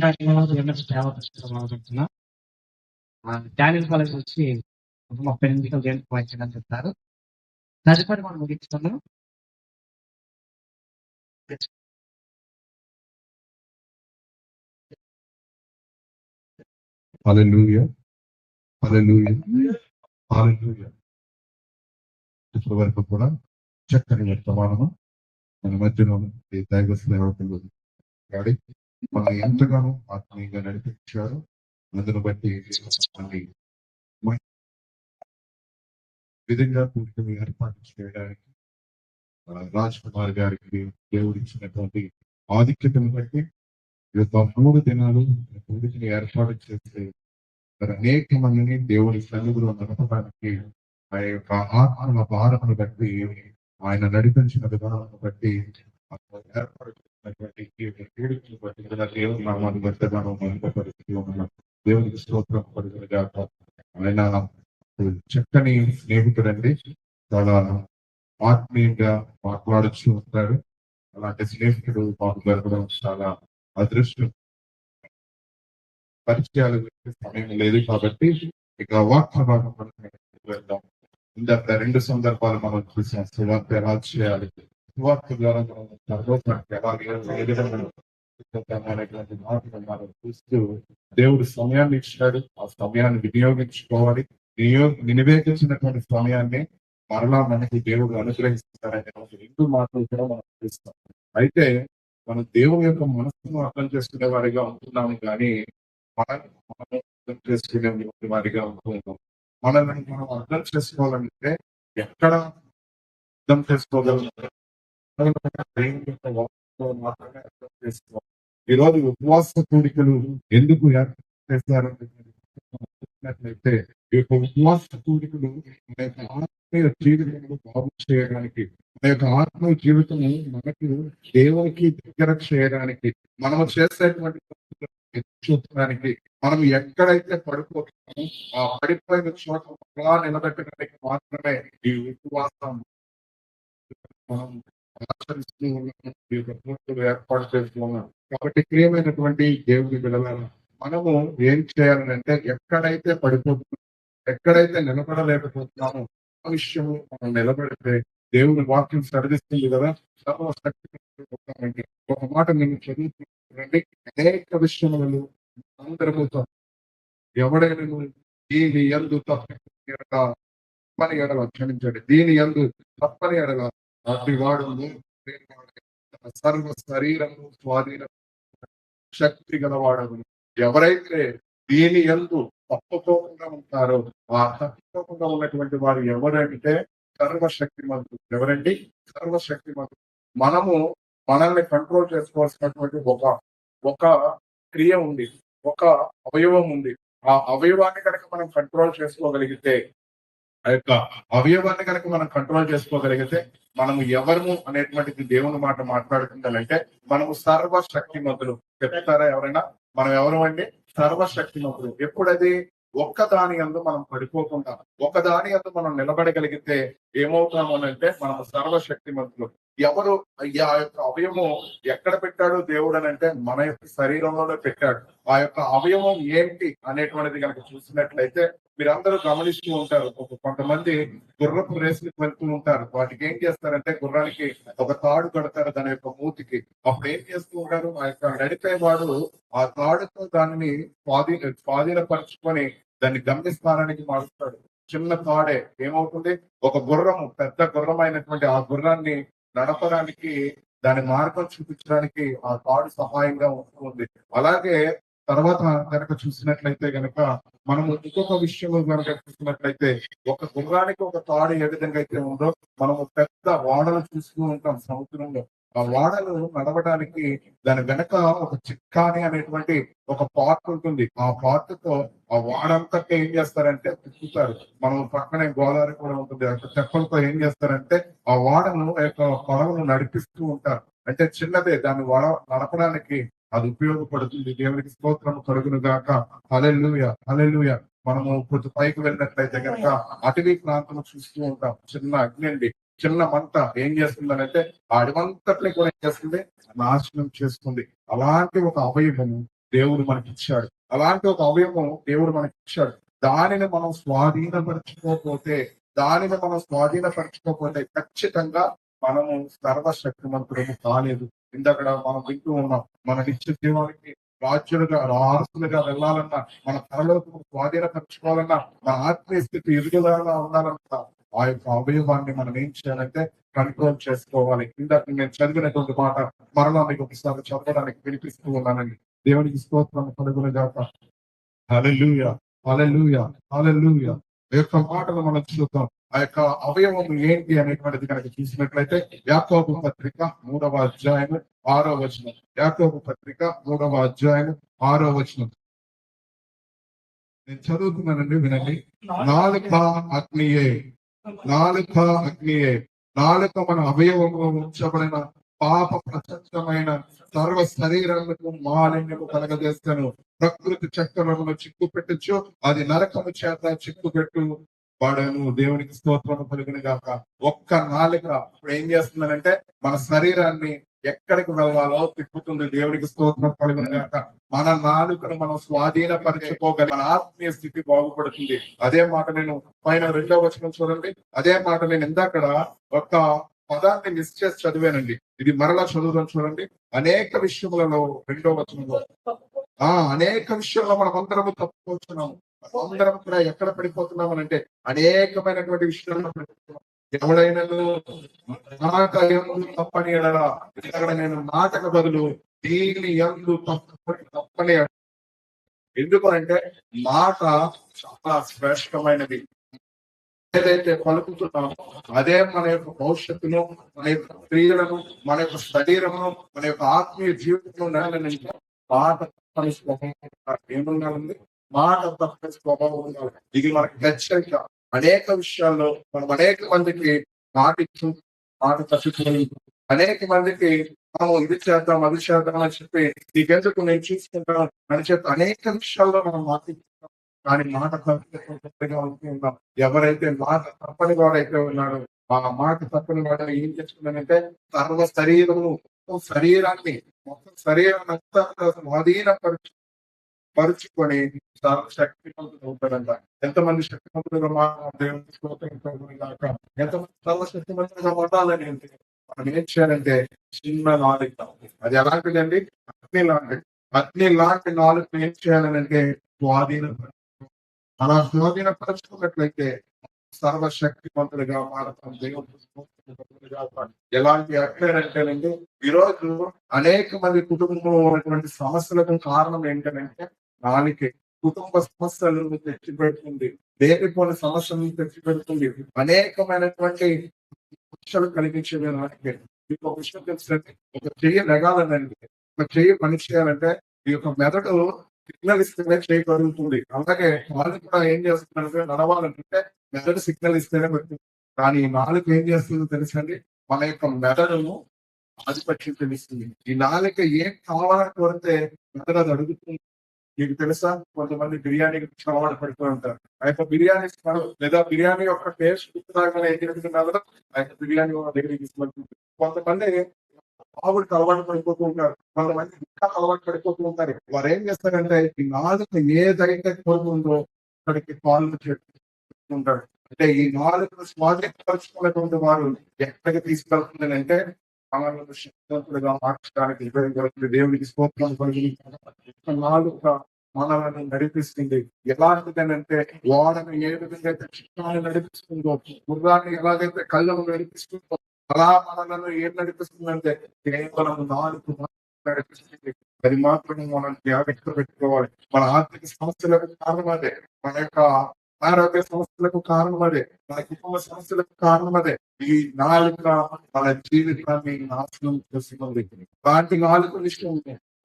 MS సేవ మొదలుపెడుతున్నా. Daniel college వచ్చి 30 నిమిషాలు దేవునికి వాయించడం చెప్తారు. తదుపరి మనం ముగించుకున్నాం. హల్లెలూయా, హల్లెలూయా, హల్లెలూయా. ఇప్పటి వరకు కూడా చక్కని వర్తమానము మన మధ్యలో దైవ సేవకులు గాడి మనం ఎంతగానో ఆత్మీయంగా నడిపించారు. అందును బట్టి విధంగా కూర్చొని ఏర్పాటు చేయడానికి రాజ్ కుమార్ గారికి దేవుడు ఇచ్చినటువంటి ఆధిక్యతను బట్టి ఈ యొక్క 3 దినాలు కూడికని ఏర్పాటు చేస్తే అనేక మందిని దేవుడి సన్నిధిలో నడపడానికి ఆ యొక్క ఆత్మ భారమును బట్టి ఆయన నడిపించిన విధానాన్ని బట్టి ఏర్పాటు చేసినటువంటి ఈ యొక్క కూడికను బట్టి దేవుని నామాన్ని ఎంతగానో మహిమపరుస్తూ ఉన్నాం. దేవునికి స్తోత్రం పడుతున్నగాక. ఆయన చక్కని స్నేహితుడండి, చాలా ఆత్మీయంగా మాట్లాడుతూ ఉంటారు. అలాంటి స్నేహితుడు మాకు దొరకడం చాలా అదృష్టం. పరిచయాలు సమయం లేదు కాబట్టి ఇక వాక్య భాగం వెళ్దాం. ఇందాక 2 సందర్భాలు మనం చూసాం. సువార్త ఎలా చేయాలి, సువార్త ద్వారా మనం సర్వోన్నతికి ఎలా ఏ విధంగా అనేటువంటి మాటలు మనం చూస్తూ దేవుడు సమయాన్ని ఇచ్చాడు. ఆ సమయాన్ని వినియోగించుకోవాలి. వినియోగించినటువంటి సమయాన్ని మరలా మనకి దేవుడు అనుగ్రహిస్తారనే 2 మాటలు కూడా మనం చూస్తాం. అయితే మనం దేవుని యొక్క మనసును అర్థం చేసుకునే వారిగా ఉంటున్నాము, కానీ మనం అర్థం చేసుకునే వారిగా ఉంటున్నాం. మనల్ని మనం అర్థం చేసుకోవాలంటే ఎక్కడ అర్థం చేసుకోగలం? మాత్రమే అర్థం చేసుకోవాలి. ఈరోజు ఉపవాస కూడికలు ఎందుకు చేశారంటే ఈ యొక్క ఉపవాస కూడికలు మన యొక్క ఆత్మీయ జీవితంలో బాగు చేయడానికి, మన యొక్క ఆత్మీయ జీవితం మనకు దేవునికి దగ్గర చేయడానికి, మనము చేసేటువంటి చూడడానికి, మనం ఎక్కడైతే పడిపోతున్నామో ఆ పడిపోయిన చోట అలా నిలబెట్టడానికి మాత్రమే ఈ ఉపవాసం మనం ఆచరిస్తూ ఉన్నాము. ఈ యొక్క పూర్తులు ఏర్పాటు చేస్తూ ఉన్నాం. కాబట్టి ప్రియమైనటువంటి దేవుని బిడ్డలారా, మనము ఏం చేయాలంటే ఎక్కడైతే పడిపోతున్నామో, ఎక్కడైతే నిలబడలేకపోతున్నామో ఆ విషయంలో మనం నిలబడితే దేవుని వాక్యం సరిదిస్తుంది కదా. సర్వశక్తి ఒక మాట నేను చదువుతుందండి. అనేక విషయములను అందరము ఎవడైనా దీని యందు తప్పని ఎడల క్షమించండి, దీని యందు తప్పని ఎడల అటు వాడు సర్వ శరీరము స్వాధీన శక్తి గలవాడను. ఎవరైతే దీని యందు తప్పుకోకుండా ఉంటారో ఆ తప్పుకోకుండా ఉన్నటువంటి వారు ఎవరంటే సర్వశక్తిమంతుడు. ఎవరండి? సర్వశక్తిమంతుడు. మనము మనల్ని కంట్రోల్ చేసుకోవాల్సినటువంటి ఒక క్రియ ఉంది, ఒక అవయవం ఉంది. ఆ అవయవాన్ని కనుక మనం కంట్రోల్ చేసుకోగలిగితే, ఆ యొక్క అవయవాన్ని కనుక మనం కంట్రోల్ చేసుకోగలిగితే మనము ఎవరము అనేటువంటిది దేవుని మాట మాట్లాడుతుందంటే మనము సర్వశక్తిమంతులు. చెప్తారా ఎవరైనా? మనం ఎవరు అండి? సర్వశక్తిమంతులు. ఎప్పుడది ఒక్క దాని యందు మనం పడిపోకుండా ఒక దాని యందు మనం నిలబడగలిగితే ఏమవుతాము అంటే మనము సర్వశక్తిమంతులు. ఎవరు ఆ యొక్క అవయవం ఎక్కడ పెట్టాడు దేవుడు అని అంటే మన యొక్క శరీరంలోనే పెట్టాడు. ఆ యొక్క అవయవం ఏంటి అనేటువంటిది కనుక చూసినట్లయితే మీరందరూ గమనిస్తూ ఉంటారు. కొంతమంది గుర్రపు రేసులకు వెళ్తూ ఉంటారు. వాటికి ఏం చేస్తారంటే గుర్రానికి ఒక తాడు కడతారు దాని యొక్క మూతికి. అప్పుడు ఏం చేస్తూ ఉంటారు? ఆ యొక్క నడిపేవాడు ఆ తాడుతో దానిని స్వాధీనపరుచుకొని దాన్ని గమ్యస్థానానికి మారుస్తాడు. చిన్న తాడే ఏమవుతుంది? ఒక గుర్రము, పెద్ద గుర్రమైనటువంటి ఆ గుర్రాన్ని నడపడానికి, దాని మార్గం చూపించడానికి ఆ తాడు సహాయంగా ఉంటుంది. అలాగే తర్వాత కనుక చూసినట్లయితే గనక మనము ఇంకొక విషయంలో కనుక చూసినట్లయితే ఒక గుర్రానికి ఒక తాడు ఏ విధంగా అయితే ఉందో మనము పెద్ద ఓడలు చూస్తూ ఉంటాం సముద్రంలో. ఆ ఓడలు నడవడానికి దాని వెనక ఒక చిక్కాని అనేటువంటి ఒక పార్ట్ ఉంటుంది. ఆ పార్ట్ తో ఆ ఓడంతటి ఏం చేస్తారంటే తిప్పుతారు. మనం పక్కనే గోదావరి కూడా ఉంటుంది. అక్కడ చెప్పలతో ఏం చేస్తారంటే ఆ ఓడను యొక్క పడవను నడిపిస్తూ ఉంటారు. అంటే చిన్నదే, దాన్ని నడపడానికి అది ఉపయోగపడుతుంది. దేవునికి స్తోత్రం కలుగును గాక. హల్లెలూయా, హల్లెలూయా. మనము కొంచెం పైకి వెళ్ళినట్లయితే కనుక అటవీ ప్రాంతం చూస్తూ ఉంటాం. చిన్న అగ్ని అండి, చిన్న మంట ఏం చేస్తుందనంటే ఆ అడవంతటిని కూడా ఏం చేస్తుంది? నాశనం చేస్తుంది. అలాంటి ఒక అవయవము దేవుడు మనకి ఇచ్చాడు. అలాంటి ఒక అవయవం దేవుడు మనకి ఇచ్చాడు. దానిని మనం స్వాధీనపరచుకోకపోతే ఖచ్చితంగా మనము సర్వశక్తిమంతుడము కాలేదు. ఇందాక మనం వింటూ ఉన్నాం. మన నిత్య జీవానికి వారసులుగా వెళ్ళాలన్నా, మన పరలోకము స్వాధీనపరచుకోవాలన్నా, మన ఆత్మీయ స్థితి ఎదుగుదలగా ఉండాలన్నా, ఆ యొక్క అవయవాన్ని మనం ఏం చేయాలంటే కంట్రోల్ చేసుకోవాలి. ఇందాక నేను చదివినటువంటి మాట మరలా మీకు ఒకసారి చదవడానికి వినిపిస్తూ ఉన్నానండి. దేవునికి స్తోత్రం కలుగునుగాక. హల్లెలూయా, హల్లెలూయా, హల్లెలూయా. ఈ యొక్క మాటలు మనం చూద్దాం. ఆ యొక్క అవయవం ఏంటి అనేటువంటిది కనుక చూసినట్లయితే యాకోబు పత్రిక 3వ అధ్యాయం 6వ వచనం. యాకోబు పత్రిక 3వ అధ్యాయం 6వ వచనం. నేను చదువుతున్నానండి, వినండి. నాలుక అగ్నియే, నాలుక అగ్నియే. నాలుక మన అవయవంలో ఉంచబడిన పాప ప్రశస్తమైన సర్వ శరీరములకు మాలిన్యము కలగజేస్తాను. ప్రకృతి చక్రమును చిక్కు పెట్టచ్చు, అది నరకము చేత చిక్కు పెట్టు వాడను. దేవునికి స్తోత్రం కలుగును గాక. ఒక్క నాలుక ఇప్పుడు ఏం చేస్తుందనంటే మన శరీరాన్ని ఎక్కడికి వెళ్ళాలో తిప్పుతుంది. దేవునికి స్తోత్రం కలుగును గాక. మన నాలుకను మనం స్వాధీనపరచుకోగలి, మన ఆత్మీయ స్థితి బాగుపడుతుంది. అదే మాట నేను పైన 2వ వచనం చూడండి. అదే మాట నేను ఇందాకడ ఒక పదాన్ని మిస్ చేసి చదివానండి. ఇది మరలా చదువుదాం చూడండి. అనేక విషయములలో 2వ వచనంలో అనేక విషయంలో మనం అందరము తప్పుకొచ్చున్నాము. అందరం కూడా ఎక్కడ పడిపోతున్నాం అంటే అనేకమైనటువంటి విషయాల్లో పడిపోతున్నాం. ఎవడైనాను మాట యందు తప్పని ఎడల, ఇక్కడ నేను మాటకు బదులు దీని యందు తప్పని ఎడల. ఎందుకు అంటే మాట చాలా శ్రేష్టమైనది. ఏదైతే పలుకుతున్నామో అదే మన యొక్క భవిష్యత్తును, మన యొక్క క్రియలను, మన యొక్క శరీరము, మన యొక్క ఆత్మీయ జీవితంలో నెలనంటే మాట తప్పని స్వభావం ఏముండాలండి? మాట తప్పని స్వభావం ఉండాలి. ఇది మనకి హెచ్చరిక. అనేక విషయాల్లో మనం అనేక మందికి మాట ఇచ్చు, మాట తప్పిపోయి, అనేక మందికి మనం ఇది చేద్దాం, అది చేద్దాం అని చెప్పి నీకెందుకు నేను చూసుకుంటాను అని చెప్పి అనేక విషయాల్లో మనం మాట ఇస్తున్నాం. కానీ మాట తప్పిగా ఉంటున్నాం. ఎవరైతే మాట తప్పని వాడైతే ఉన్నాడో, ఆ మాట తప్పని వాడు ఏం చేస్తున్నాడంటే సర్వ శరీరాన్ని మొత్తం శరీరాన్ని అంతా పరుచుకొని చాలా శక్తివంతులు అవుతారంట. ఎంతమంది శక్తివంతులుగా దేవునికి స్తోత్రం కలుగును గాక. ఎంతమంది సర్వశక్తివంతులుగా మాట్లాడాలని అంటే మనం ఏం చేయాలంటే చిన్న నాలుక, అది ఎలాంటిదండి? అగ్ని లాంటిది. అగ్ని లాంటి నాలుకను ఏం చేయాలంటే స్వాధీనం. అలా స్వాధీనపరచుకున్నట్లయితే సర్వశక్తివంతులుగా మారతాం. ఎలాంటి అగ్నేనంటేనండి, ఈరోజు అనేక మంది కుటుంబంలో ఉన్నటువంటి సమస్యలకు కారణం ఏంటంటే నాలుకే. కుటుంబ సమస్యలను తెచ్చిపెడుతుంది, లేకపోయిన సమస్యలను తెచ్చిపెడుతుంది, అనేకమైనటువంటి సమస్యలు కలిగించేది నాలుకే. మీకు ఒక విషయం తెలుసండి, ఒక చెయ్యి లెగాలనండి, ఒక చెయ్యి పని చేయాలంటే ఈ యొక్క మెదడు సిగ్నల్ ఇస్తేనే చేయగలుగుతుంది. అలాగే వాళ్ళు కూడా ఏం చేస్తున్నారంటే నడవాలంటే మెదడు సిగ్నల్ ఇస్తేనే పెడుతుంది. కానీ ఈ నాలుక ఏం చేస్తుందో తెలుసండి, మన యొక్క మెదడును ఆధిపత్యం తెలుస్తుంది. ఈ నాలుక ఏం కావాలని కోరితే మెదడు అది అడుగుతుంది. మీకు తెలుసా, కొంతమంది బిర్యానీ అలవాటు పడుతూ ఉంటారు. ఆ యొక్క బిర్యానీ లేదా బిర్యానీ యొక్క టేస్ట్ గుర్తురాగానే ఏం జరుగుతున్నారు, ఆ యొక్క బిర్యానీ దగ్గరికి తీసుకెళ్తుంది. కొంతమంది ఆవుడికి అలవాటు పడిపోతూ ఉంటారు, కొంతమంది ఇంకా అలవాటు పడిపోతూ ఉంటారు. వారు ఏం చేస్తారంటే ఈ నాలుక ఏదైతే కోరుకుందో అక్కడికి కాళ్ళు ఉంటారు. అంటే ఈ నాలుగు స్వాధీనపరుచుకున్నటువంటి వారు ఎక్కడికి తీసుకెళ్తుందని అంటే మనల్ని శక్తివంతులుగా మార్చడానికి ఉపయోగపడుతుంది. దేవునికి స్తోత్రం కలిగి నాలుక మనల్ని నడిపిస్తుంది. ఎలాంటిదనంటే వాడను ఏ విధంగా అయితే చిత్తాన్ని నడిపిస్తుందో, గుర్రాన్ని ఎలాగైతే కళ్ళను నడిపిస్తుందో, అలా మనలను ఏం నడిపిస్తుందంటే కేవలం నాలుగు నడిపిస్తుంది. అది మాత్రమే మనం జాగ్రత్త పెట్టుకోవాలి. మన ఆర్థిక సమస్యలకు కారణం అదే, మన యొక్క ఆరోగ్య సమస్యలకు కారణం అదే, మన కుటుంబ సమస్యలకు కారణం అదే. ఈ నాలుక మన జీవితాన్ని నాశనం చేస్తుంది. వాటి నాలుగు విషయం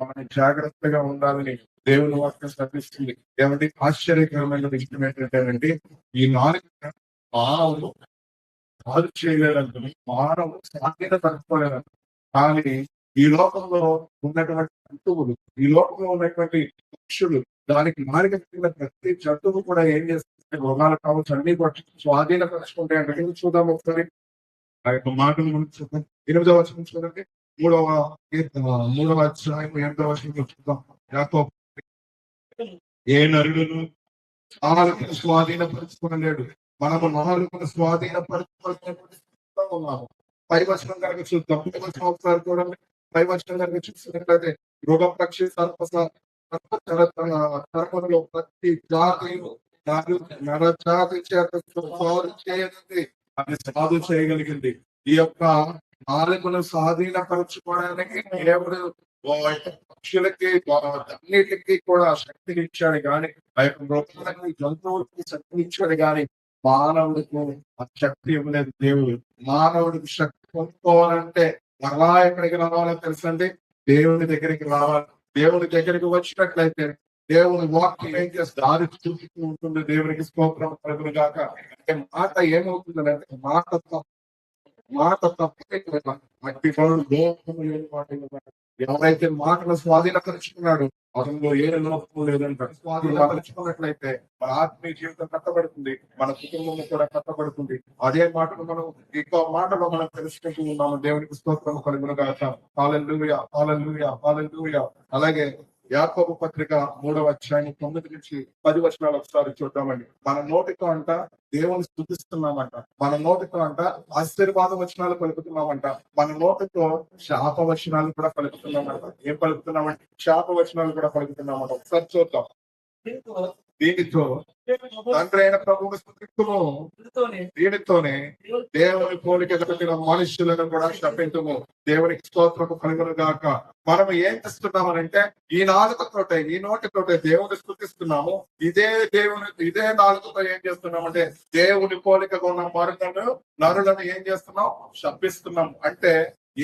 మనం జాగ్రత్తగా ఉండాలని దేవుని వాక్యం శ్రమిస్తుంది. ఏమంటే ఆశ్చర్యకరమైన విషయం ఏంటంటేనండి, ఈ నాలుక మానవులు కాదు చేయలేదంటే, మానవులు స్వాధీనపరచుకోలేదంట. కానీ ఈ లోకంలో ఉన్నటువంటి జంతువులు, ఈ లోకంలో ఉన్నటువంటి పక్షులు, దానికి నాలుక ప్రతి జంతువు కూడా ఏం చేస్తుంది, మృగాలు కావచ్చు, అన్ని కూడా స్వాధీనపరచుకుంటాయి అంటే చూద్దాం ఒకసారి. ఆ యొక్క మాటలు మనం చూద్దాం. 8వ వచనం చూడండి. 3వ అధ్యాయం 8వ వచనం చూద్దాం. యాకోబు, ఏ నరుడును నాలుకను స్వాధీనపరుచుకోలేడు. మనము నాలుకను స్వాధీనపరుచుకోలేనటువంటి స్థితిలో ఉన్నాము. పై వచనం కనుక చూద్దాం. పై వచనం ఒకసారి చూడండి. పై వచనం కనుక చూసినట్లయితే మృగ పక్షి సర్పములో ప్రతి జాతి నరజాతి చేత సాధు చేయగలిగింది. అది సాధు చేయగలిగింది. ఈ యొక్క నాలుకను స్వాధీనపరచుకోవడానికి దేవుడు పక్షులకి అన్నిటికీ కూడా శక్తిని ఇచ్చాడు కానీ, ఆ యొక్క మృగాలకి జంతువులకి శక్తిని ఇచ్చాడు కానీ మానవుడికి ఆ శక్తి ఇవ్వలేదు దేవుడు. మానవుడికి శక్తి పొందుకోవాలంటే ఎలా ఎక్కడికి రావాలో తెలుసండి, దేవుని దగ్గరికి రావాలి. దేవుని దగ్గరికి వచ్చినట్లయితే దేవుని వాక్యం ఏం చేస్తే దారి చూపుతూ ఉంటుంది. దేవునికి స్తోత్రం కలుగును గాక. అంటే మాట ఏమవుతుందంటే మాట తప్పితే మట్టి పనులు లోపము లేని మాట ఇవ్వబడ్డాడు. ఎవరైతే మాటను స్వాధీనపరుచుకున్నాడు అతనిలో ఏ లోపము లేదంట. స్వాధీనపరుచుకున్నట్లయితే మన ఆత్మీయ జీవితం కట్టబడుతుంది, మన కుటుంబం కూడా కట్టబడుతుంది. అదే మాటను మనం ఇంకో మాటలో మనం తెలుసుకుంటూ ఉన్నాము. దేవునికి స్తోత్రం కలుగును గాక. హల్లెలూయా, హల్లెలూయా, హల్లెలూయా. అలాగే యాకోబు పత్రిక 3వ అధ్యాయం 9 నుంచి 10 వచనాలు ఒకసారి చూద్దామండి. మన నోటితో అంట దేవుని స్తుతిస్తున్నామంట, మన నోటితో అంట ఆశీర్వాద వచనాలు పలుకుతున్నామంట, మన నోటితో శాప వచనాలు కూడా పలుకుతున్నామంట. ఏం పలుకుతున్నామంటే శాప వచనాలు కూడా పలుకుతున్నామంట. ఒకసారి చూద్దాం. దీనితో తండ్రి అయిన ప్రభువు స్తుతింతుము, దీనితోనే దేవుని పోలిక కలిగిన మనుషులను కూడా శపింతుము. దేవునికి స్తోత్రము కలుగును గాక. మనం ఏం చేస్తున్నామనంటే ఈ నాలుకతోటే ఈ నోటితోటే దేవుని స్తుతిస్తున్నాము. ఇదే నాలుకతో ఏం చేస్తున్నామంటే దేవుని పోలికగా ఉన్న నరులను ఏం చేస్తున్నాం, శపిస్తున్నాం. అంటే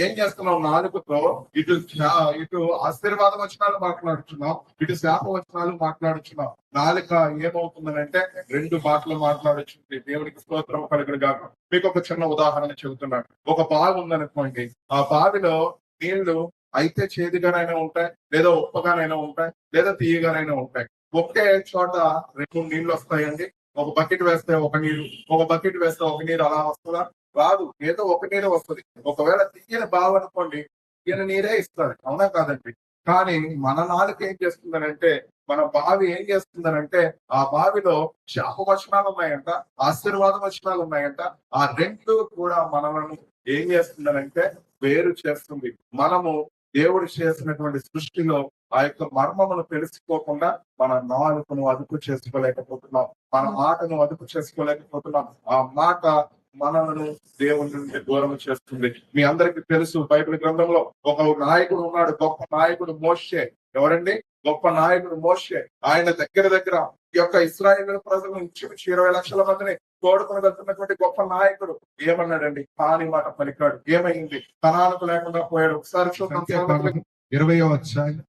ఏం చేస్తున్నాం, నాలుగుతో ఇటు ఆశీర్వాద వచనాలు మాట్లాడుతున్నాం, ఇటు శాప వచనాలు మాట్లాడుతున్నాం. నాలుక ఏమవుతుందనంటే 2 మాటలు మాట్లాడుతుంది. దేవునికి స్తోత్రం కలుగును గాక. మీకు ఒక చిన్న ఉదాహరణ చెబుతున్నాను. ఒక బావి ఉందనుకోండి, ఆ బావిలో నీళ్లు అయితే చేదుగానైనా ఉంటాయి, లేదా ఉప్పగానైనా ఉంటాయి, లేదా తీయగానైనా ఉంటాయి. ఒకే చోట 2 నీళ్లు వస్తాయండి. ఒక బకెట్ వేస్తే ఒక నీరు, ఒక బకెట్ వేస్తే ఒక నీరు అలా వస్తుందా? రాదు. ఏదో ఒక నీరే వస్తుంది. ఒకవేళ తీయని బావి అనుకోండి, తీయని నీరే ఇస్తుంది. అవునా కాదండి? కానీ మన నాలుక ఏం చేస్తుందనంటే, మన బావి ఏం చేస్తుందనంటే ఆ బావిలో శాప వచనాలు ఉన్నాయంట, ఆశీర్వాద వచనాలు ఉన్నాయంట. ఆ 2 కూడా మనలను ఏం చేస్తుందనంటే వేరు చేస్తుంది. మనము దేవుడు చేసినటువంటి సృష్టిలో ఆ యొక్క మర్మమును తెలుసుకోకుండా మన నాలుకను అదుపు చేసుకోలేకపోతున్నాం, మన మాటను అదుపు చేసుకోలేకపోతున్నాం. ఆ మాట మనలను దేవుని నుండి దూరం చేస్తుంది. మీ అందరికీ తెలుసు, బైబిల్ గ్రంథంలో ఒక నాయకుడు ఉన్నాడు, గొప్ప నాయకుడు మోషే. ఎవరండి? గొప్ప నాయకుడు మోషే. ఆయన దగ్గర ఈ యొక్క ఇశ్రాయేలు ప్రజలు 20 లక్షల మందిని తోడుకొని వెళ్తున్నటువంటి గొప్ప నాయకుడు ఏమన్నాడండి? కాని మాట పలికాడు. ఏమైంది? కణాలకు లేకుండా పోయాడు. ఒకసారి చూద్దాం. 20వ అధ్యాయం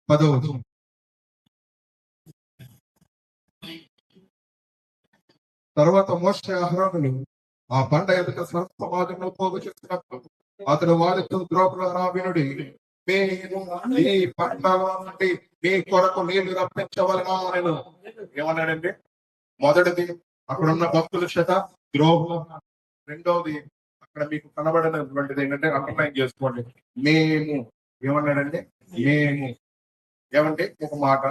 10వ వచనం. తర్వాత మోషే అహరోనులు ఆ బండ ఎదుట సర్వసమాజంలో పోగు చేస్తున్నప్పుడు అతడు వారితో ద్రోపుల వినుడి, మేము ఈ పంటలో నుండి మీ కొరకు నీళ్లు రప్పించవలనా నేను. ఏమన్నాడండి? మొదటిది అక్కడ ఉన్న భక్తుల చేత ద్రోహులు. రెండవది అక్కడ మీకు కనబడినటువంటిది ఏంటంటే అండర్లైన్ చేసుకోండి, మేము. ఏమన్నాడండి? మేము. ఏమంటే ఒక మాట,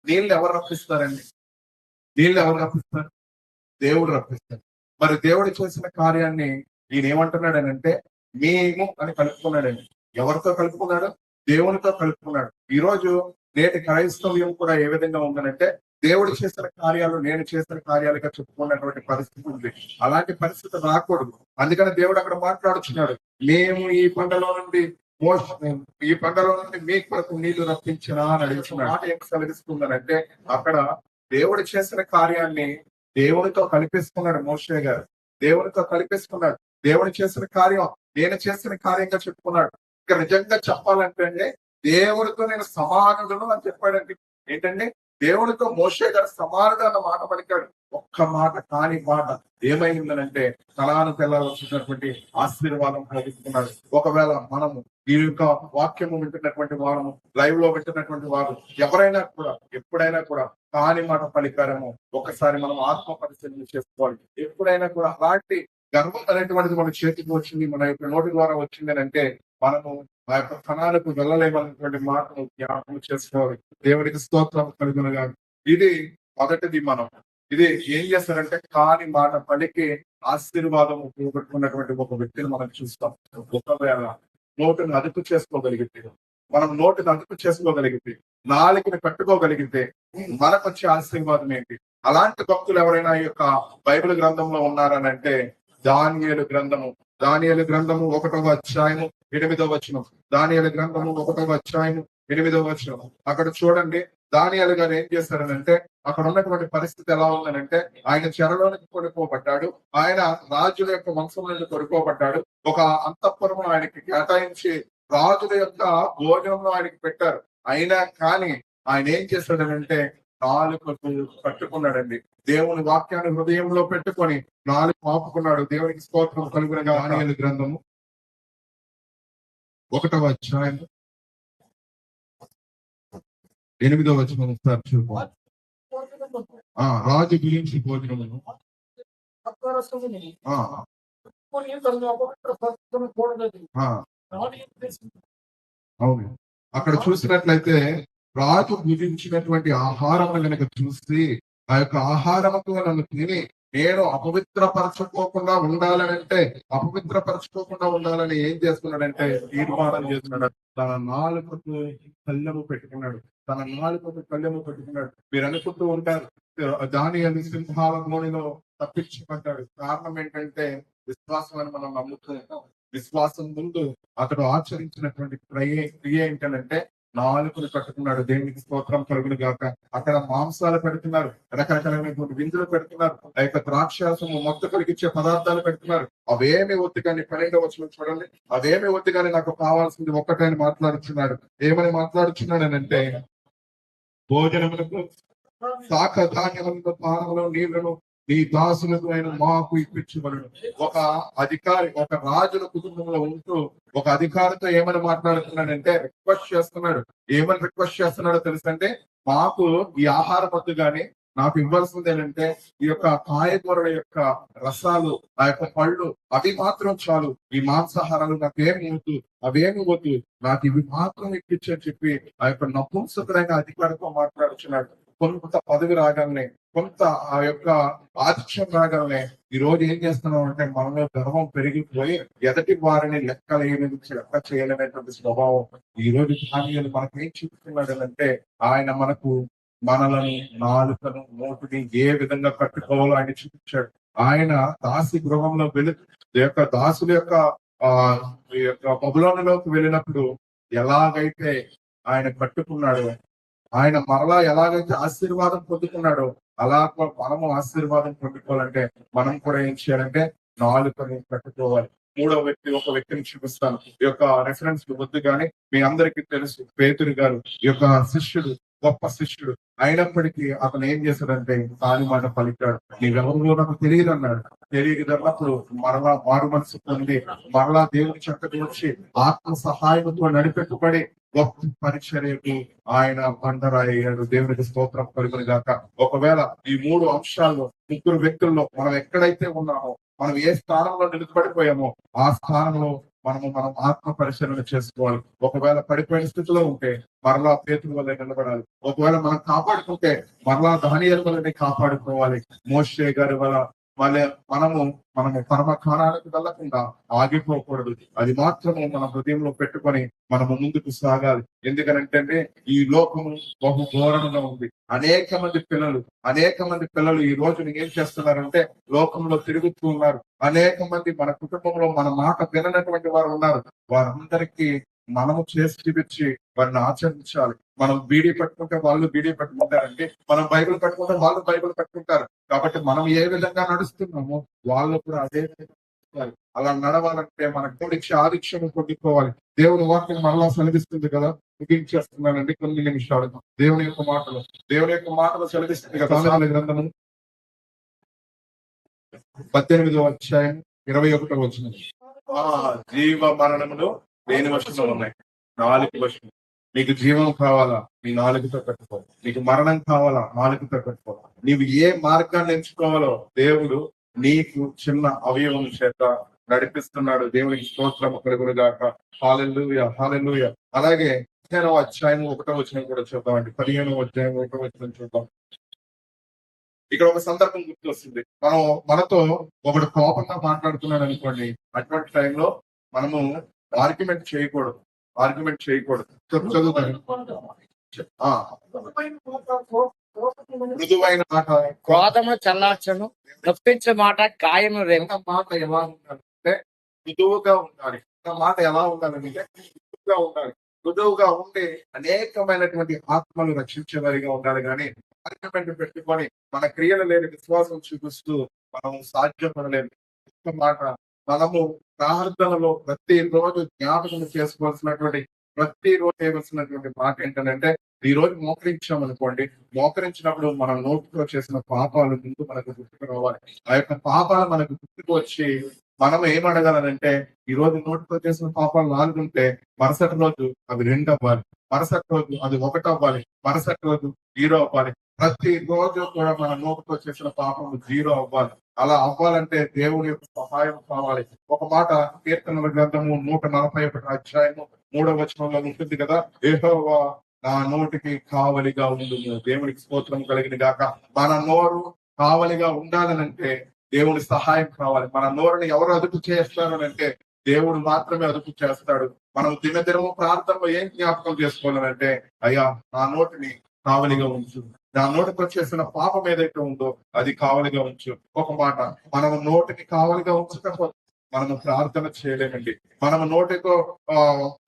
నీళ్ళు ఎవరు రప్పిస్తారండి? నీళ్ళు ఎవరు రప్పిస్తారు? దేవుడు రప్పిస్తాడు. మరి దేవుడు చేసిన కార్యాన్ని ఈయన ఏమంటున్నాడు అంటే మేము అని కలుపుకున్నాడండి. ఎవరితో కలుపుకున్నాడు? దేవునితో కలుపుకున్నాడు. ఈ రోజు నేటి క్రైస్తవ్యం కూడా ఏ విధంగా ఉందనంటే దేవుడు చేసిన కార్యాలు నేను చేసిన కార్యాలుగా చెప్పుకున్నటువంటి పరిస్థితి ఉంది. అలాంటి పరిస్థితి రాకూడదు. అందుకని దేవుడు అక్కడ మాట్లాడుతున్నాడు, మేము ఈ పంటలో నుండి మీ కొరకు నీళ్లు రప్పించినా అని అడుగుతున్నాడు. మాట ఏం కలిగిస్తుందనంటే అక్కడ దేవుడు చేసిన కార్యాన్ని దేవునితో కల్పిస్తున్నాడు మోషే గారు. దేవునితో కల్పిస్తున్నాడు. దేవుడు చేసిన కార్యం నేను చేసిన కార్యంగా చెప్పుకున్నాడు. ఇక నిజంగా చెప్పాలంటే దేవుడితో నేను సమానుడును అని చెప్పాడండి. ఏంటండి? దేవుడితో మోషే గారు సమానుడు అన్న మాట పలికాడు. ఒక్క మాట కాని మాట ఏమైందనంటే కణాను పిల్లలటువంటి ఆశీర్వాదం కలిగిస్తున్నాడు. ఒకవేళ మనము ఈ యొక్క వాక్యము వింటున్నటువంటి వారము, లైవ్ లో వింటున్నటువంటి వారు ఎవరైనా కూడా ఎప్పుడైనా కూడా కాని మాట పలికారము ఒకసారి మనం ఆత్మ పరిశీలన చేసుకోవాలి. ఎప్పుడైనా కూడా అలాంటి గర్వం అనేటువంటిది మన చేతికి వచ్చింది, మన యొక్క నోటి ద్వారా వచ్చింది అని అంటే మనము ఆ యొక్క స్థానాలకు వెళ్ళలేమన్నటువంటి మాటను జ్ఞాపకం చేసుకోవాలి. దేవునికి స్తోత్రం కలుగునుగా. ఇది మొదటిది మనం. ఇది ఏం చేస్తారంటే కాని మాట పలికి ఆశీర్వాదం పోగొట్టుకున్నటువంటి ఒక వ్యక్తిని మనం చూస్తాం. ఒకవేళ నోటిని అదుపు చేసుకోగలిగితే, మనం నోటిని అదుపు చేసుకోగలిగితే, నాలుకని కట్టుకోగలిగితే మనకు వచ్చే ఆశీర్వాదం ఏంటి? అలాంటి భక్తులు ఎవరైనా ఈ యొక్క బైబిల్ గ్రంథంలో ఉన్నారనంటే దానియేలు గ్రంథము. దానియేలు గ్రంథము 1వ అధ్యాయము 8వ వచనం. దానియేలు గ్రంథము 1వ అధ్యాయము 8వ వచనం. అక్కడ చూడండి, దానియేలు గారు ఏం చేశారనంటే అక్కడ ఉన్నటువంటి పరిస్థితి ఎలా ఉందనంటే ఆయన చెరలోనికి కొనుక్కోబడ్డాడు. ఆయన రాజుల యొక్క వంశం నుండి కొనుక్కోబడ్డాడు. ఒక అంతఃపురం ఆయనకి కేటాయించి రాజుల యొక్క భోజనంలో ఆయనకి పెట్టారు. అయినా కానీ ఆయన ఏం చేశాడనంటే నాలుకకు పట్టుకున్నాడండి. దేవుని వాక్యాన్ని హృదయంలో పెట్టుకొని నాలుగు ఆపుకున్నాడు. దేవునికి స్తోత్రం కలుగునగా. దానియేలు గ్రంథము 1వ అధ్యాయం 8వ వచనం ఒకసారి చూపు. రాజు గురించి భోజనమును ఆ, ఆ, అవును. అక్కడ చూసినట్లయితే రాజు భుజించినటువంటి ఆహారం కనుక చూసి ఆ యొక్క ఆహారముతో నన్ను తిని నేను అపవిత్రపరచుకోకుండా ఉండాలని ఏం చేస్తున్నాడంటే తీర్మానం చేస్తున్నాడు. తన నాలుకకు కళ్ళెము పెట్టుకున్నాడు. మీరు అనుకుంటూ ఉంటారు దానియేలు సింహాల నోనిలో తప్పించబడ్డాడు. కారణం ఏంటంటే విశ్వాసం అని మనం నమ్ముతూ ఉంటాం. విశ్వాసం ముందు అతడు ఆచరించినటువంటి క్రియ ఏంటంటే నాలుకను కట్టుకున్నాడు. దేవునికి స్తోత్రం కలుగును గాక. అక్కడ మాంసాలు పెడుతున్నారు, రకరకాలైనటువంటి విందులు పెడుతున్నారు, ఆ యొక్క ద్రాక్షాసము మొత్తం కలిగించే పదార్థాలు పెడుతున్నారు. అవేమి వద్దు కానీ 12వ వచనం చూడండి. అవేమి వద్దు కానీ నాకు కావాల్సింది ఒక్కటే అని మాట్లాడుచున్నాడు. ఏమని మాట్లాడుచున్నాడనంటే భోజనములకు శాఖ ధాన్యములకు పానములు నీళ్లను నీ దాసులకు ఆయన మాకు ఇప్పించబడు. ఒక అధికారి ఒక రాజుల కుటుంబంలో ఉంటూ ఒక అధికారితో ఏమని మాట్లాడుతున్నాడంటే ఏమని రిక్వెస్ట్ చేస్తున్నాడో తెలుసంటే మాకు ఈ ఆహారం వద్దు కానీ నాకు ఇవ్వాల్సింది ఏంటంటే ఈ యొక్క కాయగూరల యొక్క రసాలు, ఆ యొక్క పళ్ళు, అవి మాత్రం చాలు. ఈ మాంసాహారాలు నాకేమి వద్దు, అవేమి వద్దు, నాకు ఇవి మాత్రం ఇప్పించని చెప్పి ఆ యొక్క నపుంసకుడైన అధికారితో మాట్లాడుచున్నాడు. కొంత పదవి రాగానే, కొంత ఆ యొక్క ఆతిథ్యం రాగానే ఈ రోజు ఏం చేస్తున్నాం అంటే మనలో గర్వం పెరిగిపోయి ఎదటి వారిని లెక్క చేయలేనటువంటి స్వభావం. ఈ రోజు దానియేలు మనకు ఏం చూపుతున్నాడు అంటే ఆయన మనలను నాలుకను నోటిని ఏ విధంగా కట్టుకోవాలో ఆయన చూపించాడు. ఆయన దాసి గృహంలో దాసుల యొక్క బబులోనులోకి వెళ్ళినప్పుడు ఎలాగైతే ఆయన కట్టుకున్నాడో, ఆయన మరలా ఎలాగైతే ఆశీర్వాదం పొందుకున్నాడో అలా మనము ఆశీర్వాదం పొందుకోవాలంటే మనం కూడా ఏం చేయాలంటే నాలుకని కట్టుకోవాలి. ఒక వ్యక్తిని చూపిస్తాను. ఈ యొక్క రెఫరెన్స్ వద్దు కానీ మీ అందరికీ తెలుసు పేతురు గారు ఈ యొక్క శిష్యుడు, గొప్ప శిష్యుడు. అయినప్పటికీ అతను ఏం చేశాడంటే కాని మాట పలికాడు. నీవెవరో నాకు తెలియదు అన్నాడు. తెలియదన్నప్పుడు మరలా మారు మనసు పొంది మరలా దేవుని చక్కటి వచ్చి ఆత్మ సహాయంతో నడిపెట్టుబడి గొప్ప పరిచర్యకు ఆయన బండరాయ్యాడు. దేవునికి స్తోత్రం కలుగును గాక. ఒకవేళ ఈ 3 అంశాల్లో 3 వ్యక్తుల్లో మనం ఎక్కడైతే ఉన్నామో, మనం ఏ స్థానంలో నిలబడిపోయామో ఆ స్థానంలో మనం ఆత్మ పరిశీలన చేసుకోవాలి. ఒకవేళ పడిపోయిన స్థితిలో ఉంటే మరలా పేతురు వల్ల నిలబడాలి. ఒకవేళ మనం కాపాడుకుంటే మరలా దానియేలు వల్లనే కాపాడుకోవాలి. మోషే గారి వల్ల మనము పరమ కాణానికి వెళ్ళకుండా ఆగిపోకూడదు. అది మాత్రమే మన హృదయంలో పెట్టుకొని మనము ముందుకు సాగాలి. ఎందుకనంటే ఈ లోకము బహు ఘోరంగా ఉంది. అనేక మంది పిల్లలు ఈ రోజు ఏం చేస్తున్నారంటే లోకంలో తిరుగుతూ ఉన్నారు. అనేక మంది మన కుటుంబంలో మన మాట విననటువంటి వారు ఉన్నారు. వారందరికీ మనము చేసి చూపించి వారిని ఆచరించాలి. మనం బీడీ పెట్టుకుంటే వాళ్ళు బీడీ పెట్టుకుంటారండి, మనం బైబిల్ పెట్టుకుంటే వాళ్ళు బైబిల్ పెట్టుకుంటారు. కాబట్టి మనం ఏ విధంగా నడుస్తున్నామో వాళ్ళు కూడా అదే విధంగా అలా నడవాలంటే మనకు దేవుడికి ఆదిక్షను పొందుకోవాలి. దేవుని వాక్యం మరలా సెలవిస్తుంది కదా, ముగించేస్తున్నానండి కొన్ని నిమిషాలు. దేవుని యొక్క మాటలు సెలవిస్తుంది కదా. గ్రంథము 18వ అధ్యాయం 21వ వచనం. జీవ మరణములు దేని వశంలో ఉన్నాయి? 4 వశం. నీకు జీవం కావాలా? నీ నాలుగుతో పెట్టుకో. నీకు మరణం కావాలా? నాలుగుతో పెట్టుకో. నీవు ఏ మార్గాన్ని ఎంచుకోవాలో దేవుడు నీకు చిన్న అవయవం చేత నడిపిస్తున్నాడు. దేవునికి స్తోత్రం కలుగును గాక. హల్లెలూయా, హల్లెలూయా. అలాగే 15వ అధ్యాయం 1వ వచనం కూడా చూద్దామండి. 15వ అధ్యాయం 1వ వచనం చూద్దాం. ఇక్కడ ఒక సందర్భం గుర్తొస్తుంది. మనతో ఒకడు కోపంగా మాట్లాడుతున్నాడు అనుకోండి, అటువంటి టైంలో మనము ఆర్గ్యుమెంట్ చేయకూడదు. ఆర్గ్యుమెంట్ చేయకూడదు. చదువుతాను. ఆ, మృదువైన మాట క్రోధమును చల్లార్చును, నొప్పించే మాట గాయము రేపు. ఒక మాట ఎలా ఉండాలంటే మృదువుగా ఉండాలి. ఒక మాట ఎలా ఉండాలంటే మృదువుగా ఉండాలి. మృదువుగా ఉండి అనేకమైనటువంటి ఆత్మను రక్షించేవారిగా ఉండాలి. కానీ ఆర్గ్యుమెంట్ పెట్టుకొని మన క్రియలు లేని విశ్వాసం చూపిస్తూ మనం సాధ్యపడలేము. ఒక మాట మనము ప్రార్థనలో ప్రతి రోజు జ్ఞాపకం చేసుకోవాల్సినటువంటి ప్రతి రోజు చేయవలసినటువంటి మాట ఏంటంటే, ఈ రోజు మోకరించాం అనుకోండి, మోకరించినప్పుడు మన నోటితో చేసిన పాపాలు ముందు మనకు గుర్తుకు రావాలి. ఆ యొక్క పాపాలు మనకు గుర్తుకు వచ్చి మనం ఏమడగలనంటే, ఈ రోజు నోటితో చేసిన పాపాలు 4 ఉంటే మరుసటి రోజు అవి 2 అవ్వాలి, మరుసటి రోజు అది 1 అవ్వాలి, మరుసటి రోజు 0 అవ్వాలి. ప్రతి రోజు కూడా మన నోటితో చేసిన పాపము 0 అవ్వాలి. అలా అవ్వాలంటే దేవుని యొక్క సహాయం కావాలి. ఒక మాట కీర్తనల గ్రంథము 141 అధ్యాయము 3వ వచనంలో ఉంటుంది కదా, యెహోవా నా నోటికి కావలిగా ఉండును. దేవునికి స్తోత్రం కలిగిన గాక. మన నోరు కావలిగా ఉండాలనంటే దేవుని సహాయం కావాలి. మన నోరుని ఎవరు అదుపు చేస్తారు అంటే దేవుడు మాత్రమే అదుపు చేస్తాడు. మనం దినదినము ప్రార్థనలో ఏం జ్ఞాపకం చేసుకోవాలంటే, అయ్యా నా నోటిని కావలిగా ఉంచు, నా నోటికి వచ్చేసిన పాపం ఏదైతే ఉందో అది కావలిగా ఉంచు. ఒక మాట, మనం నోటిని కావలిగా ఉంచకపోతే మనము ప్రార్థన చేయలేమండి. మనము నోటితో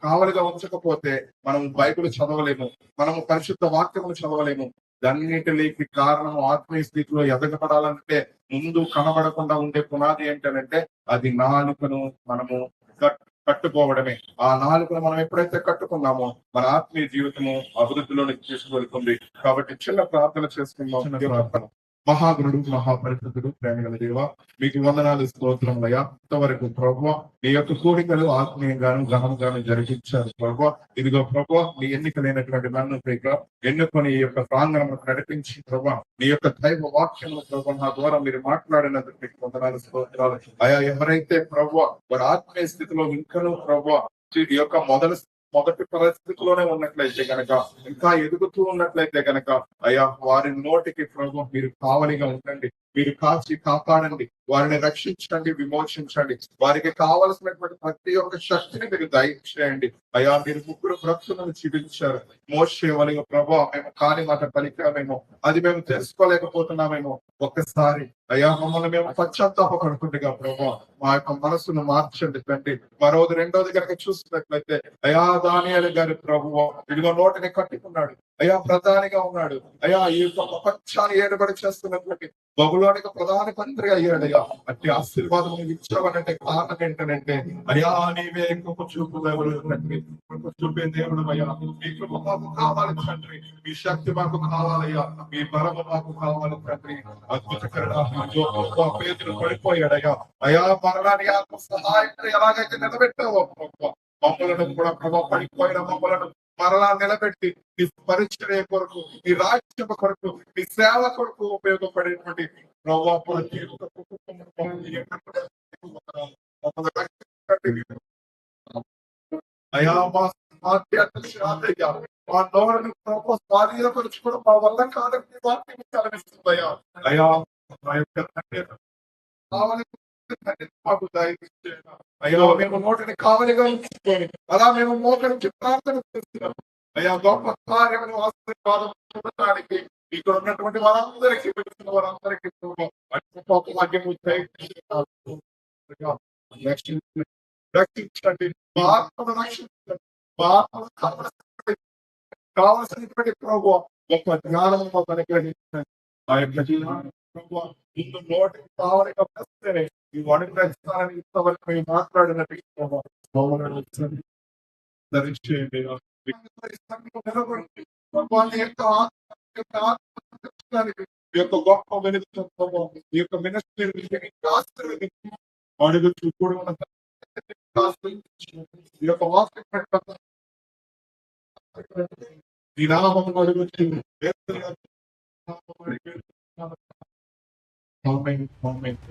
కావలిగా ఉంచకపోతే మనం బైబిల్ చదవలేము, మనము పరిశుద్ధ వాక్యములు చదవలేము. దాన్నిటికి కారణం ఆత్మీయ స్థితిలో ఎదగపడాలంటే ముందు కనబడకుండా ఉండే పునాది ఏంటంటే అది నాలుకను మనము కట్టుకోవడమే. ఆ నాలుకను మనం ఎప్పుడైతే కట్టుకున్నామో మన ఆత్మీయ జీవితము అభివృద్ధిలోనికి తీసుకువెళ్తుంది. కాబట్టి చిన్న ప్రార్థన చేసుకుందాం. మహాగురుడు, మహాపరిశుద్ధుడు, ప్రేమగల దేవ, మీకు వందనాలు, స్తోత్రములయ్యా. ఇంతవరకు ప్రభువా మీ యొక్క కోరికలు ఆత్మీయంగాను ఘనంగాను జరిగించారు ప్రభువా. ఇదిగో ప్రభువా, మీ ఎన్నికలైనటువంటి నన్ను ఎన్నుకొని ఈ యొక్క ప్రాంగణంలో నడిపించి ప్రభువా మీ యొక్క దైవ వాక్యము ప్రభువా నా ద్వారా మీరు మాట్లాడినందుకు మీకు వందనాలు, స్తోత్రాలు అయా. ఎవరైతే ప్రభువా వారి ఆత్మీయ స్థితిలో ఇంకనూ ప్రభువా ఈ యొక్క మొదటి పరిస్థితిలోనే ఉన్నట్లయితే గనక, ఇంకా ఎదుగుతూ ఉన్నట్లయితే గనక అయ్యా వారి నోటికి ప్రభు మీరు కావలిగా ఉండండి, మీరు కాచి కాపాడండి, వారిని రక్షించండి, విమోచించండి. వారికి కావలసినటువంటి ప్రతి ఒక్క శక్తిని మీరు దయచేయండి అయ్యా. మీరు 3 భక్తులను చూపించారు. మోషే వలె ప్రభు మేము కాని మాట పలికామేమో, అది మేము తెలుసుకోలేకపోతున్నామేమో. ఒక్కసారి అయ్యా మమ్మల్ని మేము పశ్చాత్తాపడుతుండగా ప్రభు మా యొక్క మనసును మార్చండి తండ్రి. రెండోది కనుక చూసినట్లయితే అయ్యా దానియేలు గారి ప్రభువు ఇదిగో నోటిని కట్టుకున్నాడు అయ్యా, ప్రధానిగా ఉన్నాడు అయ్యా. ఈ యొక్క ప్రపంచాన్ని ఏర్పడి చేస్తున్నటువంటి బహుళానికి ప్రధాన మంత్రి అయ్యాడయ్యా. అట్టి ఆశీర్వాదం ఇచ్చావనంటే కారణం ఏంటంటే అయ్యా నీవే కృప చూపు చూపే దేవుడు అయ్యా. మీ కృప మాకు కావాలి తండ్రి, మీ శక్తి మాకు కావాలయ్యా, మీ బలము మాకు కావాలి తండ్రి. అద్భుతకరణ పేదలు పడిపోయాడయ్యా అయ్యా. మరణాన్ని ఆత్మ సహాయం ఎలాగైతే నిలబెట్టావో మమ్మలను కూడా ప్రభావ పడిపోయిన మమ్మలను మరలా నిలబెట్టి నీ పరిచర్య కొరకు, నీ రాజ్యం కొరకు, నీ సేవ కొరకు ఉపయోగపడేటువంటి ప్రభావ ప్రతి ఒక్క అయా మా నోరుని స్వాధీనపరుచుకోవడం మా వల్ల కాదని వాక్యం చలవిస్తుందయ్యా అయా. మా యొక్క మాకు దయచేయండి అయ్యా. మేము నోటిని కావలిగా ఉంచుకొని అలా మేము మోకరించి ప్రార్థన చేస్తున్నాం అయ్యా. గొప్ప కార్యమును ఆశీర్వాదం చూడటానికి ఇక్కడ ఉన్నటువంటి వారందరికీ పిలిచిన వారందరికీ రక్షించండి, కావలసినటువంటి ప్రభు గొప్ప జ్ఞానము మాకు అనుగ్రహించండి. ఆ యొక్క జీవనాన్ని ప్రభు ఇందు నోటికి కావలిగా వస్తేనే ఈ వాడిని రచిస్తానని ఇంతవరకు మేము మాట్లాడినట్టు ధరించేయండి. ఈ యొక్క గొప్ప వెలుగు ఈ యొక్క మినిస్ట్రీ అడుగుతూ కూడా ఈ యొక్క వాక్యం ఈ నామం అడుగుతూ కామెంట్